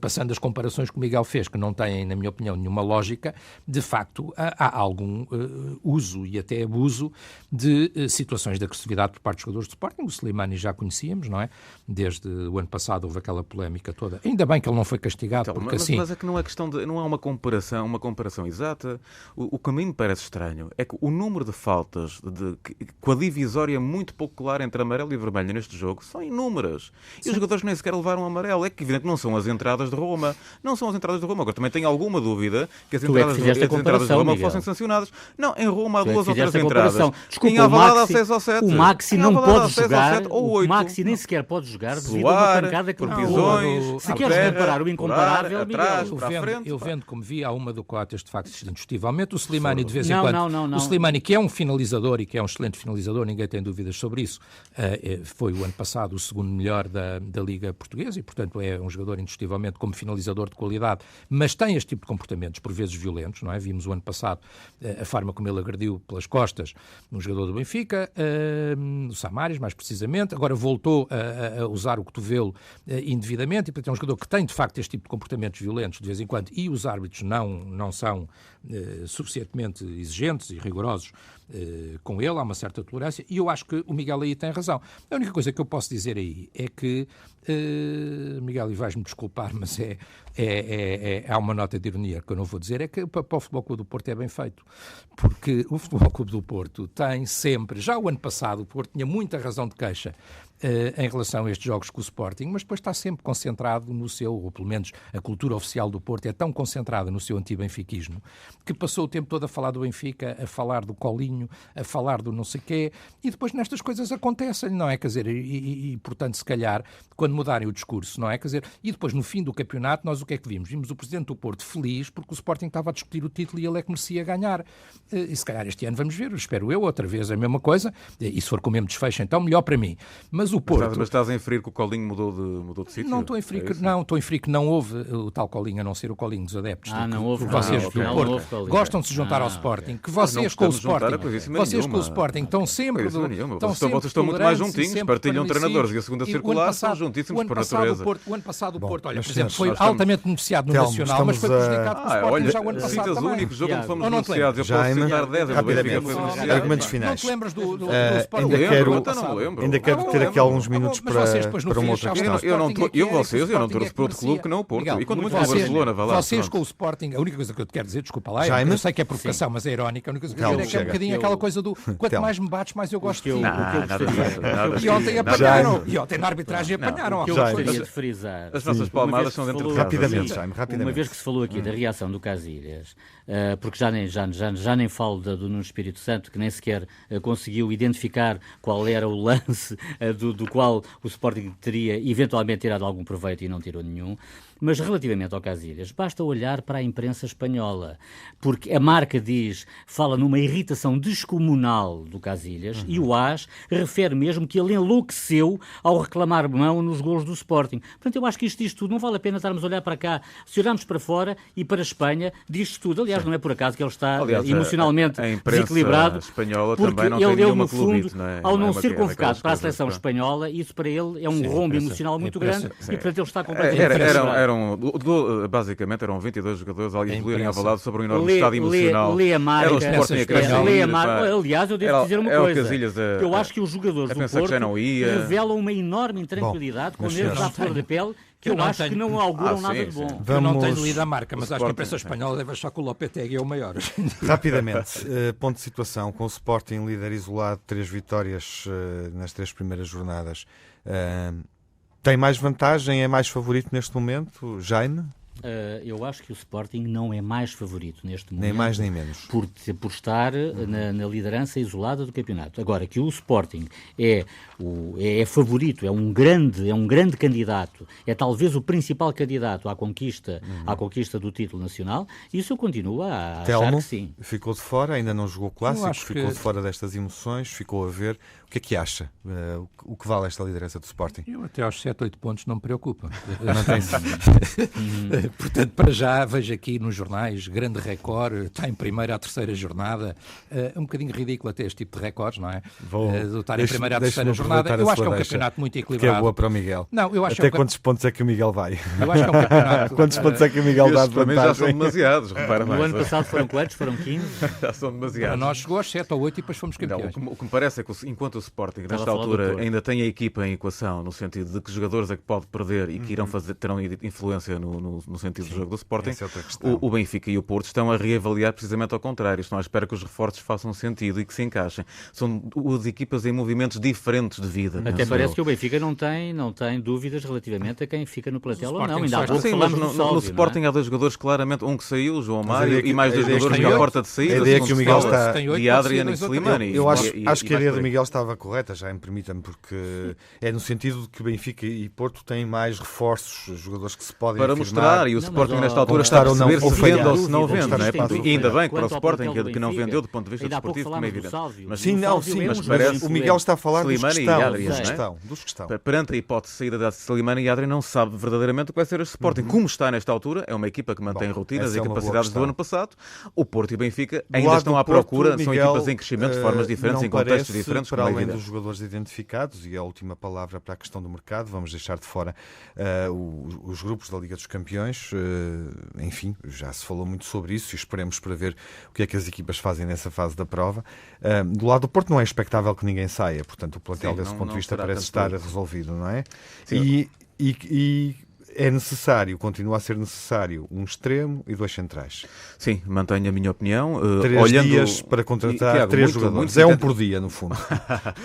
passando as comparações que o Miguel fez, que não têm, na minha opinião, nenhuma lógica, de facto, há algum uso e até abuso de situações de agressividade por parte dos jogadores de Sporting. O Slimani já conhecíamos, não é? Desde o ano passado houve aquela polémica toda. Ainda bem que ele não foi castigado, então, porque assim... Mas é que não é questão de... Não há uma comparação exata. O que a mim me parece estranho é que o número de faltas com a divisória muito pouco clara entre amarelo e vermelho neste jogo são inúmeras. E os jogadores nem sequer levaram amarelo. É que, evidente, não são as entradas de Roma. Não são as entradas de Roma. Agora, também tenho alguma dúvida que as entradas de Roma fossem sancionadas. Não, em Roma há duas ou três entradas. Desculpa, em Alvalade há 6 ou 7. O Maxi não pode jogar. O Maxi nem sequer pode jogar devido a uma pancada que pisões, se queres comparar o incomparável, atrás, Miguel, para a frente. Eu vendo como vi, há uma do Coates, de facto, indiscutivelmente. O Slimani, de vez em quando... O Slimani, que é um finalizador e que é um excelente finalizador, ninguém tem dúvidas sobre isso. Foi o ano passado o segundo melhor da Liga Portuguesa e, portanto, é um jogador indiscutivelmente como finalizador de qualidade, mas tem este tipo de comportamentos, por vezes violentos, não é? Vimos o ano passado a forma como ele agrediu pelas costas um jogador do Benfica, o Samaris, mais precisamente, agora voltou a usar o cotovelo indevidamente, e portanto é um jogador que tem, de facto, este tipo de comportamentos violentos de vez em quando, e os árbitros não são suficientemente exigentes e rigorosos com ele, há uma certa tolerância, e eu acho que o Miguel aí tem razão. A única coisa que eu posso dizer aí é que, Miguel, e vais-me desculpar, mas há uma nota de ironia que eu não vou dizer, é que para o Futebol Clube do Porto é bem feito, porque o Futebol Clube do Porto tem sempre, já o ano passado o Porto tinha muita razão de queixa em relação a estes jogos com o Sporting, mas depois está sempre concentrado no seu, ou pelo menos a cultura oficial do Porto é tão concentrada no seu anti-benfiquismo, que passou o tempo todo a falar do Benfica, a falar do Colinho, a falar do não sei quê, e depois nestas coisas acontecem, não é? Quer dizer, e portanto, se calhar, quando mudarem o discurso, não é? Quer dizer, e depois no fim do campeonato, nós o que é que vimos? Vimos o Presidente do Porto feliz porque o Sporting estava a discutir o título e ele é que merecia ganhar. E se calhar este ano vamos ver, espero eu, outra vez a mesma coisa, e se for com o mesmo desfecho, então melhor para mim. Mas o Porto... Mas estás a inferir que o Colinho mudou de sítio? Não estou a inferir que não houve o tal Colinho, a não ser o Colinho dos adeptos. Não houve. Vocês do Porto gostam de se juntar ao Sporting, que vocês com o Sporting estão sempre... Vocês estão muito mais juntinhos, partilham treinadores e a segunda circular são juntíssimos por natureza. O ano passado o Porto, olha, por exemplo, foi altamente beneficiado no Nacional, mas foi prejudicado pelo Sporting já o ano passado também. O único jogo onde fomos beneficiados, eu posso citar 10, argumentos finais. Não te lembras do Sporting? Ainda quero ter aqui alguns minutos para uma outra questão. Eu não torço para outro clube que não o Porto. E quando muito ao Barcelona, vá lá. Vocês com o Sporting, a única coisa que eu te quero dizer, desculpa lá, eu sei que é provocação, mas é irónica, a única coisa que eu quero dizer é que é um bocadinho aquela coisa do quanto mais me bates, mais eu gosto de ti. E ontem apanharam, e ontem na arbitragem apanharam. O que eu gostaria de frisar... As nossas palmadas são dentro de casa. Rapidamente, Jaime, rapidamente. Uma vez que se falou aqui da reação do Casilhas, porque já nem falo do Nuno Espírito Santo, que nem sequer conseguiu identificar qual era o lance do qual o Sporting teria eventualmente tirado algum proveito e não tirou nenhum. Mas relativamente ao Casilhas, basta olhar para a imprensa espanhola, porque a Marca fala numa irritação descomunal do Casilhas, e o AS refere mesmo que ele enlouqueceu ao reclamar mão nos golos do Sporting. Portanto, eu acho que isto diz tudo. Não vale a pena estarmos a olhar para cá. Se olharmos para fora e para a Espanha, diz tudo. Aliás, não é por acaso que ele está emocionalmente desequilibrado. A espanhola porque também não tem nenhuma clubite, não é? Ao não ser convocado para a seleção espanhola, isso para ele é um rombo emocional muito grande e, portanto, ele está completamente... Basicamente eram 22 jogadores a evoluírem avalado sobre um enorme estado emocional. Lê a Marca. Era o Sporting a crescer. Aliás, eu devo dizer uma coisa. Eu acho que os jogadores do Porto revelam uma enorme intranquilidade com nervos à flor da pele, que eu acho que não auguram nada de bom. Eu não tenho lido a Marca, mas acho que a imprensa espanhola deve achar que o Lopetegui é o maior. Rapidamente, ponto de situação, com o Sporting líder isolado, 3 vitórias nas 3 primeiras jornadas. Tem mais vantagem? É mais favorito neste momento, Jaime? Eu acho que o Sporting não é mais favorito neste momento. Nem mais nem menos. Por estar na liderança isolada do campeonato. Agora, que o Sporting é favorito, é um grande candidato, é talvez o principal candidato à conquista do título nacional, isso eu continuo a achar que sim. Ficou de fora, ainda não jogou clássico, ficou de fora destas emoções, ficou a ver. O que acha? O que vale esta liderança do Sporting? Eu até aos 7, 8 pontos não me preocupa. Não tem Portanto, para já, vejo aqui nos jornais, grande recorde, está em primeira à terceira jornada. Um bocadinho ridículo até este tipo de recordes, não é? De estar em primeira à terceira jornada. Eu acho que é um campeonato muito equilibrado. Que é boa para o Miguel. Não, eu acho até quantos pontos é que o Miguel vai? Eu acho que é um campeonato... Quantos pontos é que o Miguel dá de vantagem? Já são demasiados, repara mais. No ano passado foram quantos? Foram 15? Já são demasiados. Para nós chegou aos 7 ou 8 e depois fomos campeões. O que me parece é que enquanto o Sporting, nesta altura, ainda tem a equipa em equação, no sentido de que jogadores é que pode perder e que terão influência no sentido do jogo do Sporting, o Benfica e o Porto estão a reavaliar precisamente ao contrário. Estão à espera que os reforços façam sentido e que se encaixem. São duas equipas em movimentos diferentes de vida. Até parece que o Benfica não tem dúvidas relativamente a quem fica no plantel ou não. Ainda há pouco falamos no Sporting há 2 jogadores claramente, um que saiu, o João Mário, e mais 2 jogadores que à porta de saída. A ideia que o Miguel está... de Adriano e Slimani. Eu acho que a ideia do Miguel estava correta, já me permita-me, porque é no sentido de que Benfica e Porto têm mais reforços, jogadores que se podem para afirmar, mostrar estar e o Sporting nesta altura está está a perceber se vende ou se não dúvida, vende, não é? dúvida. E ainda bem que para o Quanto ao Sporting plantel que não do Benfica, vendeu do ponto de vista ainda há pouco desportivo, como é falámos do evidente. Sálvio. Mas Sim, não, sim, mas mas parece- o Miguel está a falar dos que Slimani e estão. Adrian, Dos não que é? estão. Dos que estão. Perante a hipótese de saída da Slimani e Adrian, não se sabe verdadeiramente o que vai ser este Sporting. Como está nesta altura, é uma equipa que mantém rotinas essa e é uma boa capacidades do questão. ano passado. O Porto e o Benfica Do ainda lado estão do à Porto, procura, são Miguel, equipas em crescimento de formas diferentes, não em contextos parece, diferentes, para como é além evidente. dos jogadores identificados, e a última palavra para a questão do mercado, vamos deixar de fora os grupos da Liga dos Campeões. Enfim, já se falou muito sobre isso e esperemos para ver o que é que as equipas fazem nessa fase da prova. Do lado do Porto não é expectável que ninguém saia, portanto o plantel desse ponto de vista parece estar resolvido, não é? Sim. E é necessário, continua a ser necessário, um extremo e 2 centrais. Sim, mantenho a minha opinião. 3 olhando... dias para contratar Tiago, 3 muito jogadores. É um sintético. por dia, no fundo.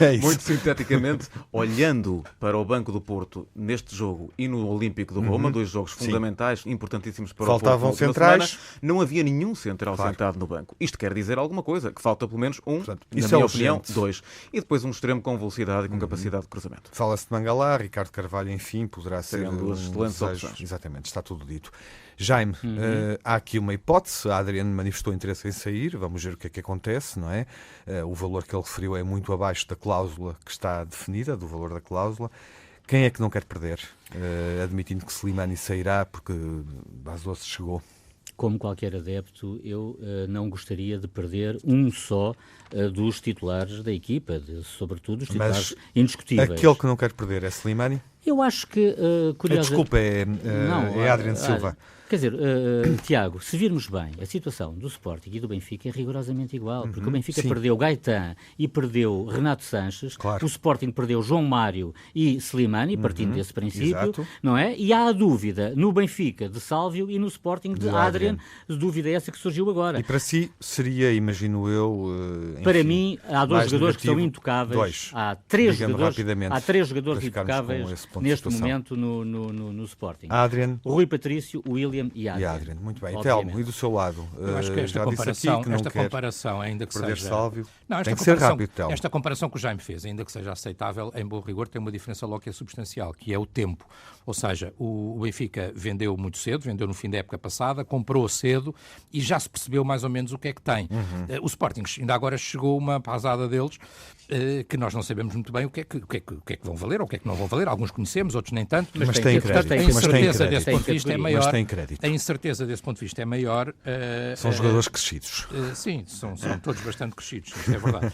É isso. Muito sinteticamente, olhando para o banco do Porto neste jogo e no Olímpico de Roma, 2 jogos fundamentais, importantíssimos para Faltavam o Porto. na última centrais. semana, não havia nenhum central sentado no banco. Isto quer dizer alguma coisa, que falta pelo menos um, Portanto, na isso minha é opinião, urgente. 2. E depois um extremo com velocidade e com capacidade de cruzamento. Fala-se de Mangalá, Ricardo Carvalho, enfim, poderá ser Seriam duas excelentes desejo. opções. Exatamente, está tudo dito. Jaime, há aqui uma hipótese, a Adriano manifestou interesse em sair, vamos ver o que é que acontece, não é? O valor que ele referiu é muito abaixo da cláusula que está definida, do valor da cláusula. Quem é que não quer perder? Admitindo que Slimani sairá porque Basoso chegou. Como qualquer adepto, eu não gostaria de perder um só dos titulares da equipa, sobretudo os titulares indiscutíveis. Aquele que não quer perder é Slimani? Eu acho que, curiosamente... Desculpa, é Adriano Silva. Quer dizer, Tiago, se virmos bem, a situação do Sporting e do Benfica é rigorosamente igual, porque o Benfica perdeu Gaetan e perdeu Renato Sanches, Claro. o Sporting perdeu João Mário e Slimani, partindo desse princípio, Exato. não é? E há a dúvida no Benfica de Sálvio e no Sporting de Adrian, dúvida essa que surgiu agora. E para si seria, imagino eu... Para enfim, mim, há 2 mais jogadores que são negativo. intocáveis. 2. Há 3 Digamos jogadores, rapidamente, há 3 jogadores para ficarmos com intocáveis esse ponto de neste situação. momento no Sporting. Adrian Rui Patrício, William e Adrian. e Adrian. Muito bem. Obviamente. Telmo, e do seu lado? Eu acho que esta já disse comparação, aqui que não esta quer comparação, ainda que perder seja... Sálvio. Não, Tem que ser comparação- rápido, Telmo. Esta comparação que o Jaime fez, ainda que seja aceitável, em bom rigor, tem uma diferença logo que é substancial, que é o tempo. Ou seja, o Benfica vendeu muito cedo, vendeu no fim da época passada, comprou cedo e já se percebeu mais ou menos o que é que tem. O Sporting ainda agora chegou uma pasada deles que nós não sabemos muito bem o que é que vão valer ou o que é que não vão valer. Alguns conhecemos, outros nem tanto. Mas tem Portanto, crédito. a Mas tem incerteza crédito. desse ponto de vista é Mas maior. tem crédito. A incerteza desse ponto de vista é maior. São jogadores crescidos. Sim, são todos bastante crescidos, isso é verdade.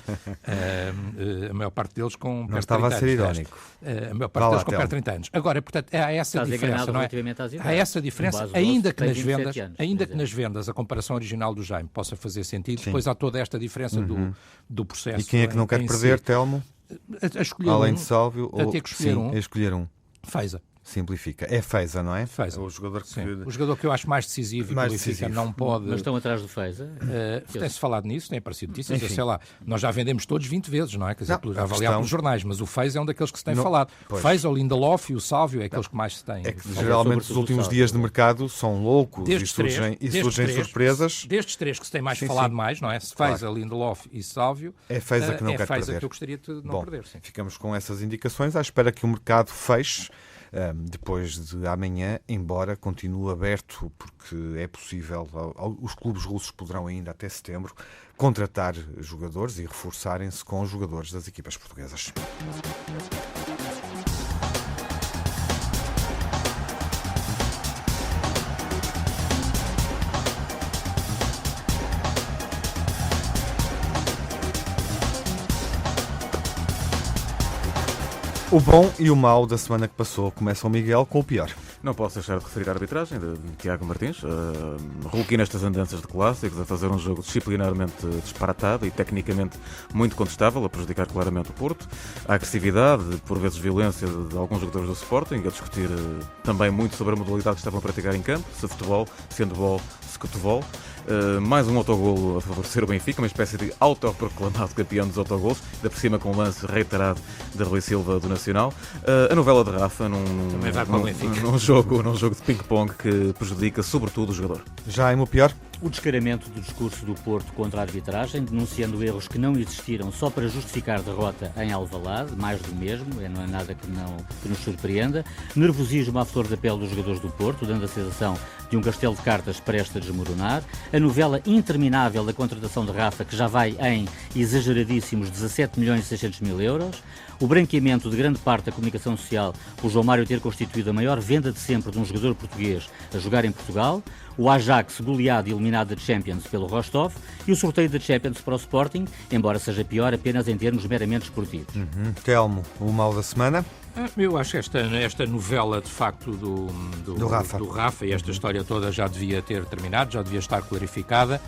A maior parte deles com Não perto de estava 30 a ser anos, irónico. a maior parte Vá lá, deles com perto de Telmo. 30 anos. Agora, portanto, há essa Estás diferença, enganado não é? relativamente às idades. Há essa O diferença, Base ainda Doce que tem nas 27 vendas, anos, ainda por que nas exemplo. vendas a comparação original do Jaime possa fazer sentido, depois há toda esta diferença do processo. E quem é que não quer em perder, si. Telmo? A escolher Além um, de Sálvio? a ter que escolher sim, um. a escolher um. Feza. Simplifica. É Feza, não é? Feza. É o jogador que... Sim. O jogador que eu acho mais decisivo e Mais que o Benfica decisivo. não pode... Mas estão atrás do Feza. Tem-se falado nisso, tem aparecido notícias, Enfim. sei lá, nós já vendemos todos 20 vezes, não é? Quer dizer, Não, a avaliado questão- pelos jornais, mas o Fez é um daqueles que se tem Não, falado. pois. Fez, o Lindelof e o Sálvio é aqueles que mais se têm. É que Talvez geralmente os sobretudo últimos Sálvio. dias de mercado são loucos e Destes três, surgem, destes três, surpresas. Destes 3 que se tem mais Sim, falado sim. mais, não é? Se Claro. Fez, Lindelof e Sálvio, É Feza que não é quer Feza perder. que eu gostaria de não Bom, perder, sim. ficamos com essas indicações à espera que o mercado feche depois de amanhã, embora continue aberto, porque é possível, os clubes russos poderão ainda até setembro contratar jogadores e reforçarem-se com os jogadores das equipas portuguesas. O bom e o mau da semana que passou começa o Miguel com o pior. Não posso deixar de referir a arbitragem de Tiago Martins. Rookie nestas andanças de clássicos, a fazer um jogo disciplinarmente disparatado e tecnicamente muito contestável, a prejudicar claramente o Porto. A agressividade, por vezes violência de alguns jogadores do Sporting, a discutir também muito sobre a modalidade que estavam a praticar em campo, se futebol, se handball, se futebol. Mais um autogolo a favorecer o Benfica, uma espécie de autoproclamado campeão dos autogolos, ainda por cima com um lance reiterado de Rui Silva do Nacional. A novela de Rafa Também vai para o Benfica. num jogo de ping-pong que prejudica sobretudo o jogador. Já é o pior? o descaramento do discurso do Porto contra a arbitragem, denunciando erros que não existiram só para justificar derrota em Alvalade, mais do mesmo, não é nada que nos surpreenda. Nervosismo à flor da pele dos jogadores do Porto, dando a sensação de um castelo de cartas prestes a desmoronar. A novela interminável da contratação de Rafa, que já vai em exageradíssimos 17 milhões e 600 mil euros. O branqueamento de grande parte da comunicação social, por João Mário ter constituído a maior venda de sempre de um jogador português a jogar em Portugal. O Ajax goleado e eliminado da Champions pelo Rostov e o sorteio da Champions para o Sporting, embora seja pior apenas em termos meramente esportivos. Telmo, o mal da semana? Eu acho que esta novela, de facto, do Rafa e esta história toda já devia ter terminado, já devia estar clarificada.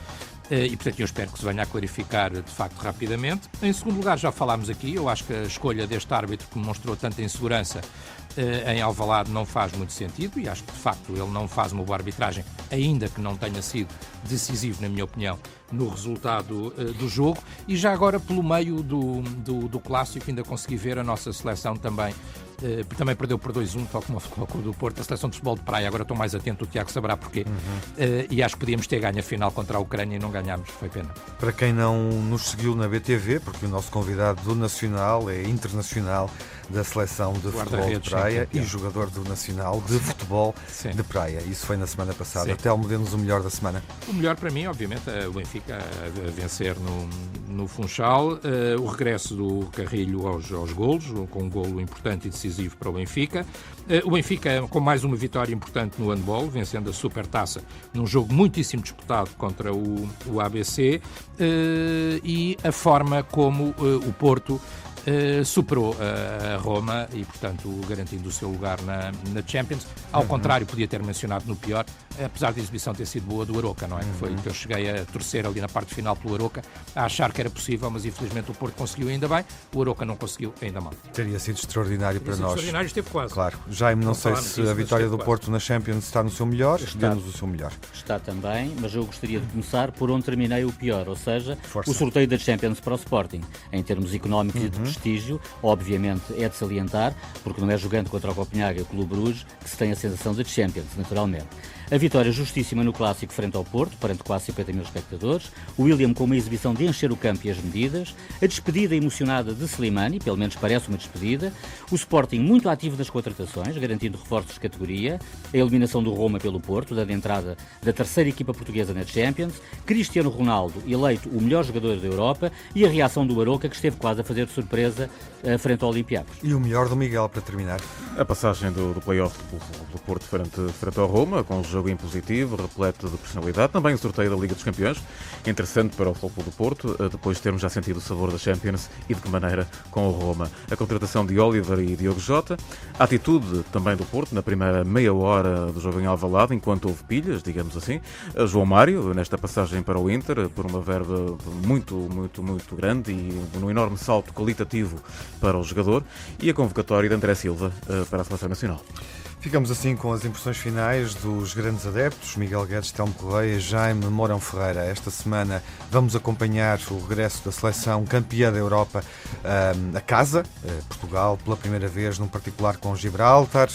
E, portanto, eu espero que se venha a clarificar, de facto, rapidamente. Em segundo lugar, já falámos aqui, eu acho que a escolha deste árbitro que mostrou tanta insegurança em Alvalade não faz muito sentido e acho que, de facto, ele não faz uma boa arbitragem, ainda que não tenha sido decisivo, na minha opinião, no resultado do jogo. E já agora, pelo meio do clássico, ainda consegui ver a nossa seleção também perdeu por 2-1, tal como o do Porto, a seleção de futebol de praia. Agora estou mais atento, o Tiago saberá porquê. E acho que podíamos ter ganho a final contra a Ucrânia e não ganhámos, foi pena. Para quem não nos seguiu na BTV, porque o nosso convidado do Nacional é internacional da seleção de futebol de praia e jogador do Nacional de futebol de praia. Isso foi na semana passada. Telmo, dê-nos o melhor da semana. O melhor para mim, obviamente, é o Benfica a vencer no Funchal. O regresso do Carrilho aos golos, com um golo importante e decisivo para o Benfica. O Benfica com mais uma vitória importante no handball, vencendo a Supertaça num jogo muitíssimo disputado contra o ABC. E a forma como o Porto superou a Roma e, portanto, garantindo o seu lugar na Champions. Ao contrário, podia ter mencionado no pior, apesar da exibição ter sido boa do Aroca, não é? Que foi que eu cheguei a torcer ali na parte final pelo Aroca, a achar que era possível, mas infelizmente o Porto conseguiu ainda bem, o Aroca não conseguiu ainda mal. Teria sido extraordinário para nós. Extraordinário, esteve quase. Claro. Jaime, não sei se a vitória do Porto na Champions está no seu melhor, dê-nos o seu melhor. Está também, mas eu gostaria de começar por onde terminei o pior, ou seja, Força. O sorteio da Champions para o Sporting. Em termos económicos e de prestígio, obviamente é de salientar, porque não é jogando contra o Copenhague e o Clube Bruges que se tem a sensação de Champions, naturalmente. A vitória justíssima no Clássico frente ao Porto, perante quase 50 mil espectadores, o William com uma exibição de encher o campo e as medidas, a despedida emocionada de Slimani, pelo menos parece uma despedida, o Sporting muito ativo nas contratações, garantindo reforços de categoria, a eliminação do Roma pelo Porto, dando entrada da terceira equipa portuguesa na Champions, Cristiano Ronaldo eleito o melhor jogador da Europa e a reação do Aroca, que esteve quase a fazer de surpresa frente ao Olympiacos. E o melhor do Miguel, para terminar? A passagem do play-off do Porto frente ao Roma, com um jogo impositivo, repleto de personalidade. Também o sorteio da Liga dos Campeões, interessante para o Futebol do Porto, depois de termos já sentido o sabor da Champions e de que maneira com o Roma. A contratação de Oliver e Diogo Jota, a atitude também do Porto na primeira meia hora do jogo em Alvalade, enquanto houve pilhas, digamos assim. João Mário, nesta passagem para o Inter, por uma verba muito grande e num enorme salto qualitativo para o jogador, e a convocatória de André Silva para a Seleção Nacional. Ficamos assim com as impressões finais dos grandes adeptos, Miguel Guedes, Telmo Correia, Jaime Mourão Ferreira. Esta semana vamos acompanhar o regresso da seleção campeã da Europa a casa, Portugal, pela primeira vez, num particular com Gibraltar,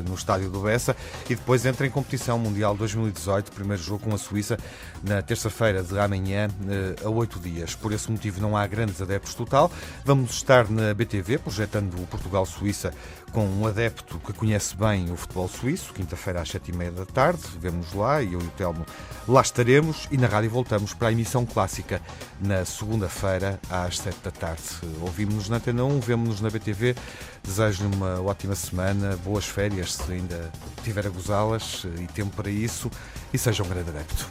no estádio do Bessa, e depois entra em competição mundial 2018, primeiro jogo com a Suíça, na terça-feira de amanhã, a 8 dias. Por esse motivo não há grandes adeptos total. Vamos estar na BTV, projetando o Portugal-Suíça com um adepto que conhece bem o futebol suíço, quinta-feira às 7h30 da tarde, vemo-nos lá e eu e o Telmo lá estaremos, e na rádio voltamos para a emissão clássica na segunda-feira às 7 da tarde. Ouvimos-nos na Antena 1, vemo-nos na BTV, desejo-lhe uma ótima semana, boas férias se ainda tiver a gozá-las e tempo para isso, e seja um grande adepto.